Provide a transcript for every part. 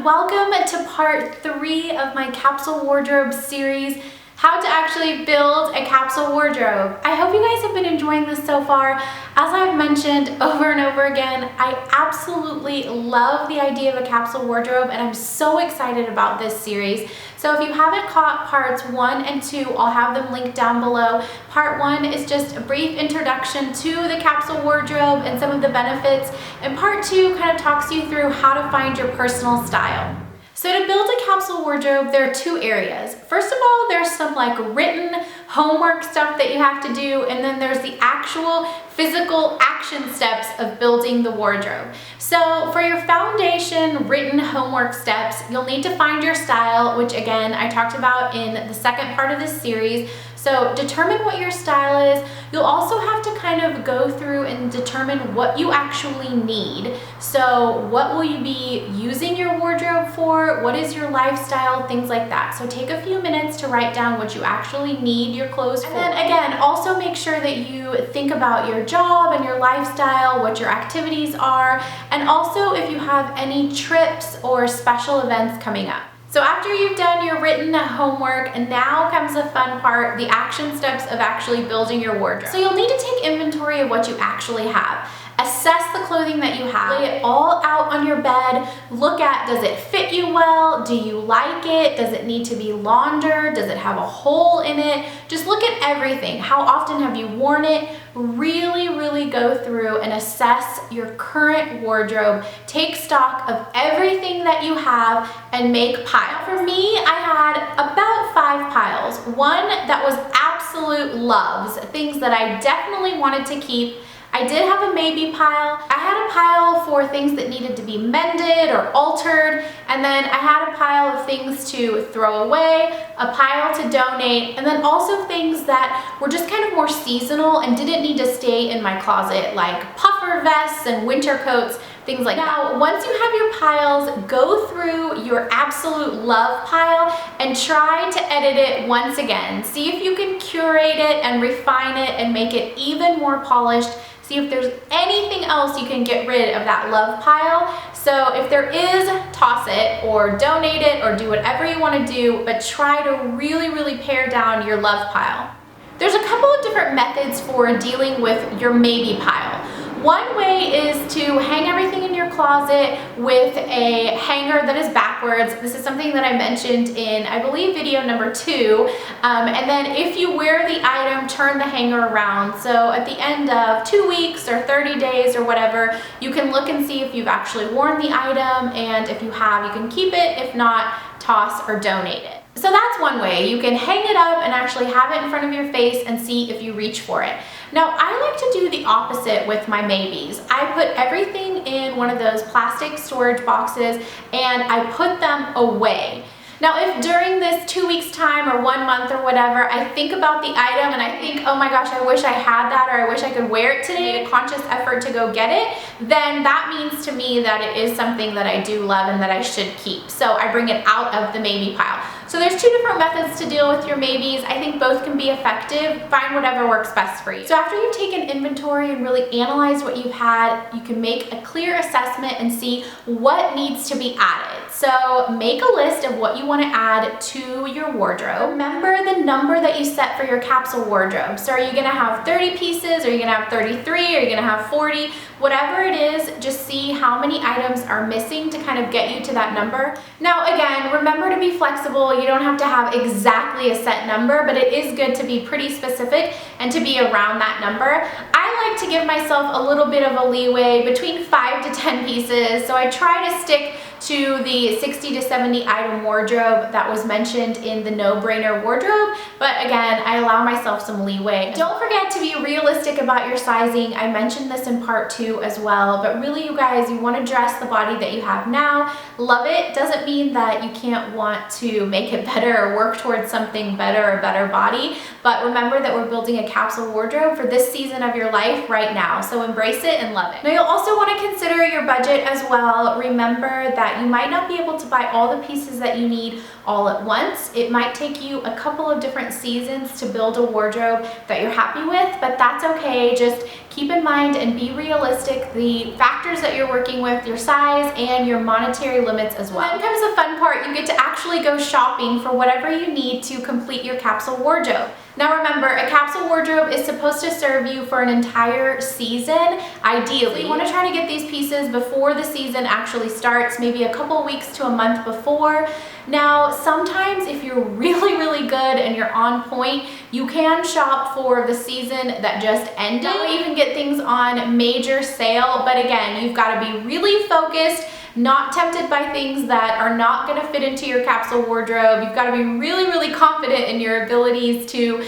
welcome to part 3 of my capsule wardrobe series, how to actually build a capsule wardrobe. I hope you guys have been enjoying this so far. As I've mentioned over and over again, I absolutely love the idea of a capsule wardrobe and I'm so excited about this series. So if you haven't caught parts 1 and 2, I'll have them linked down below. Part 1 is just a brief introduction to the capsule wardrobe and some of the benefits, and part 2 kind of talks you through how to find your personal style. So to build a capsule wardrobe, there are 2 areas. First of all, there's some like written homework stuff that you have to do, and then there's the actual physical action steps of building the wardrobe. So for your foundation written homework steps, you'll need to find your style, which again, I talked about in the second part of this series. So determine what your style is. You'll also have to kind of go through and determine what you actually need. So what will you be using your wardrobe for? What is your lifestyle? Things like that. So take a few minutes to write down what you actually need your clothes for. And then again, also make sure that you think about your job and your lifestyle, what your activities are, and also if you have any trips or special events coming up. So after you've done your written homework, and now comes the fun part, the action steps of actually building your wardrobe. So you'll need to take inventory of what you actually have. Assess the clothing that you have, lay it all out on your bed, look at, does it fit you well? Do you like it? Does it need to be laundered? Does it have a hole in it? Just look at everything. How often have you worn it? Really go through and assess your current wardrobe. Take stock of everything that you have and make piles. For me, I had about 5 piles. One that was absolute loves, things that I definitely wanted to keep. I did have a maybe pile. I had a pile for things that needed to be mended or altered, and then I had a pile of things to throw away, a pile to donate, and then also things that were just kind of more seasonal and didn't need to stay in my closet, like puffer vests and winter coats, things like that. Now, once you have your piles, go through your absolute love pile and try to edit it once again. See if you can curate it and refine it and make it even more polished. See if there's anything else you can get rid of that love pile. So if there is, toss it or donate it or do whatever you want to do, but try to really pare down your love pile. There's a couple of different methods for dealing with your maybe pile. One way is to hang everything in your closet with a hanger that is backwards. This is something that I mentioned in, I believe, video number 2. And then if you wear the item, turn the hanger around. So at the end of 2 weeks or 30 days or whatever, you can look and see if you've actually worn the item, and if you have, you can keep it. If not, toss or donate it. So that's one way. You can hang it up and actually have it in front of your face and see if you reach for it. Now, I like to do the opposite with my maybes. I put everything in one of those plastic storage boxes and I put them away. Now, if during this 2 weeks time or 1 month or whatever, I think about the item and I think, oh my gosh, I wish I had that, or I wish I could wear it today, made a conscious effort to go get it, then that means to me that it is something that I do love and that I should keep. So I bring it out of the maybe pile. So there's 2 different methods to deal with your maybes. I think both can be effective. Find whatever works best for you. So after you've taken inventory and really analyzed what you've had, you can make a clear assessment and see what needs to be added. So make a list of what you want to add to your wardrobe. Remember the number that you set for your capsule wardrobe. So are you going to have 30 pieces? Are you going to have 33? Are you going to have 40? Whatever it is, just see how many items are missing to kind of get you to that number. Now again, remember to be flexible. You don't have to have exactly a set number, but it is good to be pretty specific and to be around that number. I like to give myself a little bit of a leeway between 5 to 10 pieces, so I try to stick to the 60 to 70 item wardrobe that was mentioned in the no-brainer wardrobe, but again, I allow myself some leeway. Don't forget to be realistic about your sizing. I mentioned this in part 2 as well, but really, you guys, you want to dress the body that you have now. Love it. Doesn't mean that you can't want to make it better or work towards something better, a better body, but remember that we're building a capsule wardrobe for this season of your life right now, so embrace it and love it. Now, you'll also want to consider your budget as well. Remember that you might not be able to buy all the pieces that you need all at once. It might take you a couple of different seasons to build a wardrobe that you're happy with, but that's okay. Just keep in mind and be realistic the factors that you're working with, your size and your monetary limits as well. Then comes the fun part. You get to actually go shopping for whatever you need to complete your capsule wardrobe. Now remember, a capsule wardrobe is supposed to serve you for an entire season, ideally. So you want to try to get these pieces before the season actually starts, maybe a couple weeks to a month before. Now, sometimes if you're really, really good and you're on point, you can shop for the season that just ended. You even get things on major sale, but again, you've got to be really focused, not tempted by things that are not going to fit into your capsule wardrobe. You've got to be really, really confident in your abilities to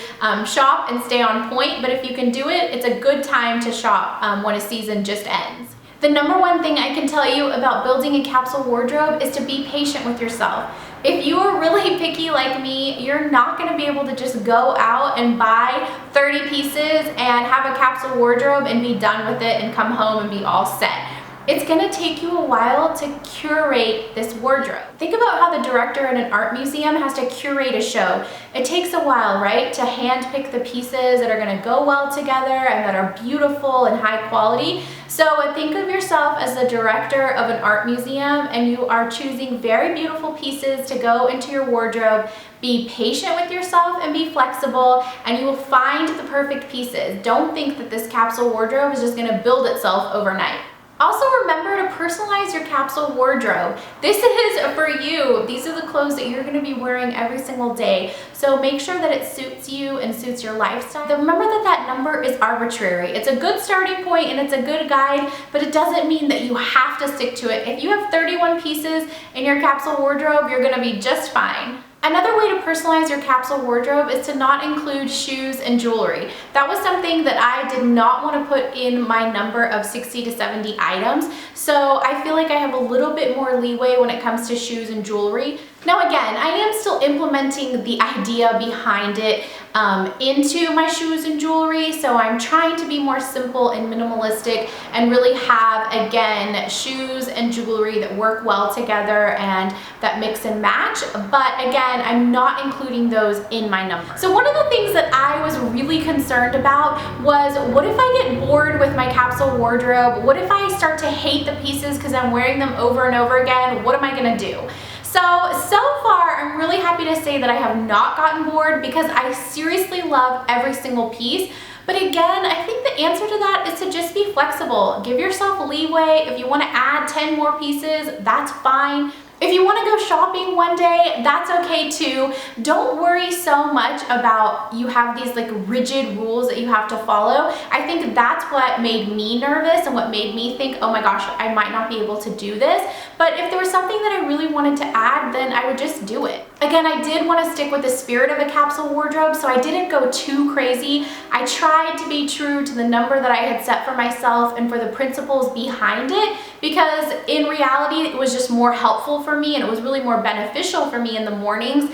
shop and stay on point, but if you can do it, it's a good time to shop when a season just ends. The number one thing I can tell you about building a capsule wardrobe is to be patient with yourself. If you are really picky like me, you're not going to be able to just go out and buy 30 pieces and have a capsule wardrobe and be done with it and come home and be all set. It's gonna take you a while to curate this wardrobe. Think about how the director in an art museum has to curate a show. It takes a while, right, to handpick the pieces that are gonna go well together and that are beautiful and high quality. So think of yourself as the director of an art museum and you are choosing very beautiful pieces to go into your wardrobe. Be patient with yourself and be flexible, and you will find the perfect pieces. Don't think that this capsule wardrobe is just gonna build itself overnight. Also remember to personalize your capsule wardrobe. This is for you. These are the clothes that you're going to be wearing every single day. So make sure that it suits you and suits your lifestyle. Remember that that number is arbitrary. It's a good starting point and it's a good guide, but it doesn't mean that you have to stick to it. If you have 31 pieces in your capsule wardrobe, you're going to be just fine. Another way to personalize your capsule wardrobe is to not include shoes and jewelry. That was something that I did not want to put in my number of 60 to 70 items. So I feel like I have a little bit more leeway when it comes to shoes and jewelry. Now again, I am still implementing the idea behind it into my shoes and jewelry, so I'm trying to be more simple and minimalistic and really have, again, shoes and jewelry that work well together and that mix and match, but again, I'm not including those in my number. So one of the things that I was really concerned about was, what if I get bored with my capsule wardrobe? What if I start to hate the pieces because I'm wearing them over and over again? What am I gonna do? So far, I'm really happy to say that I have not gotten bored because I seriously love every single piece. But again, I think the answer to that is to just be flexible. Give yourself leeway. If you want to add 10 more pieces, that's fine. If you want to go shopping one day, that's okay too. Don't worry so much about you have these like rigid rules that you have to follow. I think that's what made me nervous and what made me think, oh my gosh, I might not be able to do this. But if there was something that I really wanted to add, then I would just do it. Again, I did want to stick with the spirit of a capsule wardrobe, so I didn't go too crazy. I tried to be true to the number that I had set for myself and for the principles behind it, because in reality, it was just more helpful for me and it was really more beneficial for me in the mornings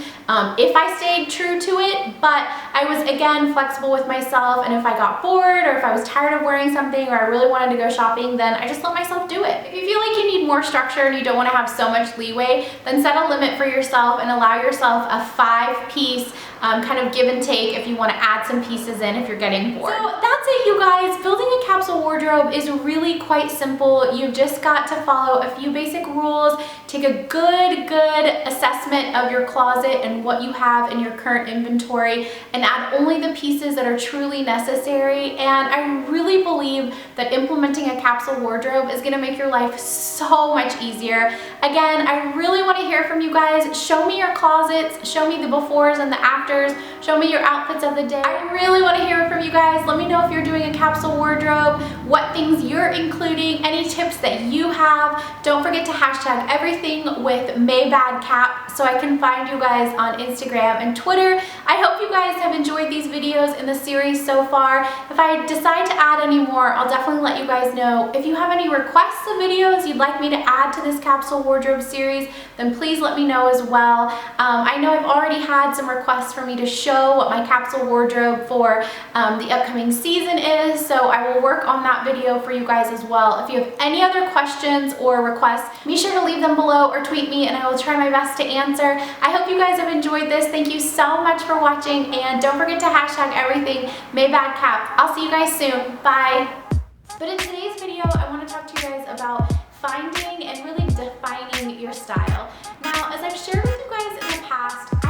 if I stayed true to it. But I was, again, flexible with myself, and if I got bored or if I was tired of wearing something or I really wanted to go shopping, then I just let myself do it. If you feel like you need more structure and you don't want to have so much leeway, then set a limit for yourself and allow yourself a 5-piece kind of give and take if you want to add some pieces in if you're getting bored. So that's it, you guys. Building a capsule wardrobe is really quite simple. You've just got to follow a few basic rules, take a good assessment of your closet and what you have in your current inventory, and add only the pieces that are truly necessary. And I really believe that implementing a capsule wardrobe is going to make your life so much easier. Again, I really want to hear from you guys. Show me your closets, show me the befores and the afters, show me your outfits of the day. I really want to hear from you guys. Let me know if you're doing a capsule wardrobe, what things you're including, any tips that you have. Don't forget to hashtag everything with MayBadCap so I can find you guys on Instagram and Twitter. I hope you guys have enjoyed these videos in the series so far. If I decide to add any more, I'll definitely let you guys know. If you have any requests of videos you'd like me to add to this capsule wardrobe series, then please let me know as well. I know I've already had some requests for me to show what my capsule wardrobe for the upcoming season is, so I will work on that video for you guys as well. If you have any other questions or requests, be sure to leave them below or tweet me and I will try my best to answer. I hope you guys have enjoyed this. Thank you so much for watching, and don't forget to hashtag everything MayBadCap. I'll see you guys soon. Bye. But in today's video, I want to talk to you guys about finding and really defining your style. Now, as I've shared with you guys in the past,